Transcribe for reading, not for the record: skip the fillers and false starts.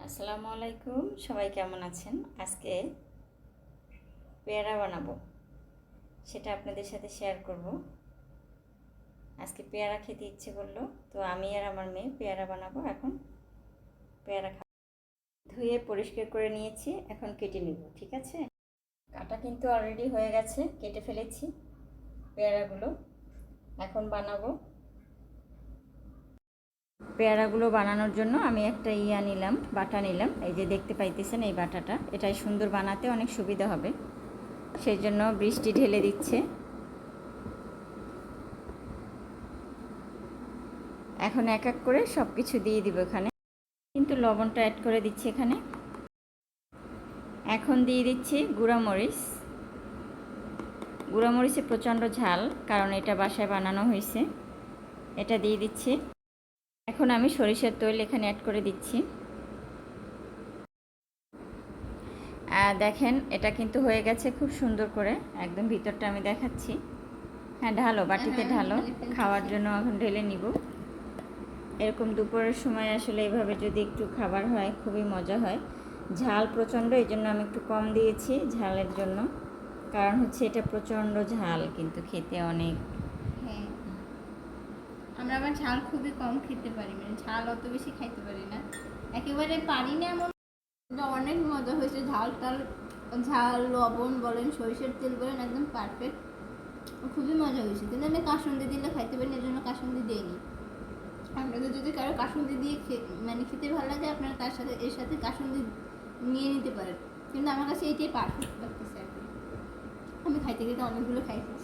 আসসালামু আলাইকুম, সবাই কেমন আছেন? আজকে পেয়ারা বানাবো, সেটা আপনাদের সাথে শেয়ার করব। আজকে পেয়ারা খেতে ইচ্ছে করলো, তো আমি আর আমার মেয়ে পেয়ারা বানাবো। এখন পেয়ারা ধুয়ে পরিষ্কার করে নিয়েছি, এখন কেটে নিব। ঠিক আছে, কাটা কিন্তু অলরেডি হয়ে গেছে, কেটে ফেলেছি পেয়ারাগুলো। এখন বানাবো। পেয়ারাগুলো বানানোর জন্য আমি একটা নিলাম, বাটা নিলাম। এই যে দেখতে পাইতেছেন, এই বাটাটা, এটাই সুন্দর বানাতে অনেক সুবিধা হবে, সেই জন্য বৃষ্টি ঢেলে দিচ্ছে। এখন এক এক করে সব কিছু দিয়ে দিব এখানে, কিন্তু লবণটা অ্যাড করে দিচ্ছি এখানে। এখন দিয়ে দিচ্ছি গুঁড়ামরিচ। গুঁড়ামরিচে প্রচণ্ড ঝাল, কারণ এটা বাসায় বানানো হয়েছে। এটা দিয়ে দিচ্ছি। এখন আমি সরিষার তেল এখানে অ্যাড করে দিচ্ছি। দেখেন, এটা কিন্তু হয়ে গেছে খুব সুন্দর করে, একদম ভিতরটা আমি দেখাচ্ছি। হ্যাঁ, ঢালো, বাটিতে ঢালো, খাওয়ার জন্য এখন ঢেলে নিব। এরকম দুপুরের সময় আসলে এইভাবে যদি একটু খাবার হয় খুবই মজা হয়। ঝাল প্রচণ্ড, এই জন্য আমি একটু কম দিয়েছি ঝালের জন্য, কারণ হচ্ছে এটা প্রচণ্ড ঝাল, কিন্তু খেতে অনেক। হ্যাঁ, আমরা আবার ঝাল খুবই কম খেতে পারি, মানে ঝাল অত বেশি খাইতে পারি না, একেবারে পারি না এমন। অনেক মজা হয়েছে, ঝাল লবণ বলেন, সরিষার তেল বলেন, একদম পারফেক্ট, খুবই মজা হয়েছে। কিন্তু আমি কাসুন্দি দিলে খাইতে পারি না, এই জন্য কাসুন্দি দিইনি। আপনাদের যদি কারো কাসুন্দি দিয়ে মানে খেতে ভালো লাগে, আপনারা তার সাথে এর সাথে কাসুন্দি নিয়ে নিতে পারেন, কিন্তু আমার কাছে এইটাই পারফেক্ট লাগতেছে আর কি। আমি খাইতে খেতে অনেকগুলো খাইছি।